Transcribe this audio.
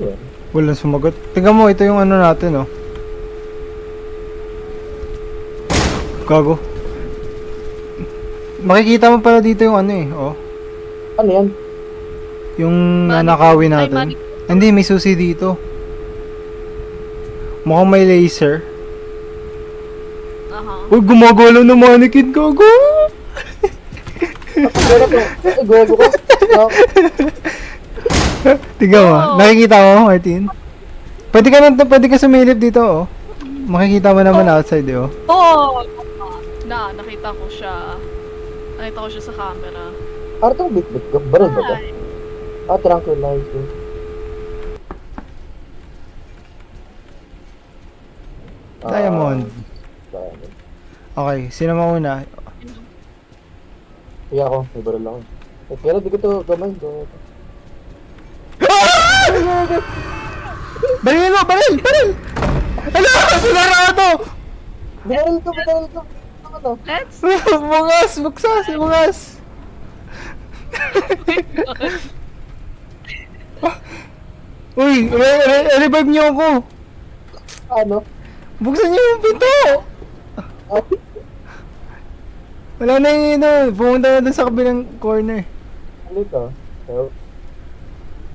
Yan. Walang sumagot. Tingnan mo, ito yung ano natin, oh. Gago. Makikita mo pala dito yung ano eh, oh. Ano yan? Yung Mannequin. nanakawin Ay, natin. mannequin. Hindi, may susi dito. Mukhang may laser. Aha. Uy, gumagalaw ng mannequin, gago! Gano'n to. Ay, gogo ko. Tingnan mo, Oo. nakikita mo, Martin? Pwede ka sumilip dito, oh. Makikita mo naman outside, eh, oh. Oo! Nakita ko siya. Nakita ko siya sa camera. Ano itong bit-bit ko? Baril ba ito? Ay. Ah, tranquilizer. Diamond. Diamond. Okay, sino mauna? Kaya ako, may baril ako. Eh, pero di ko ito gamay. Baril mo! Baril! Baril! Ano? Sinara ko to! Baril ko, baril ko. Ano to? Let's Bungas! Buksas! Bungas! Uy! Revive niyo ako! Ano? Buksan niyo yung pinto! Ah, Wala na yung pumunta na dun sa kabilang corner. ano ito? Help.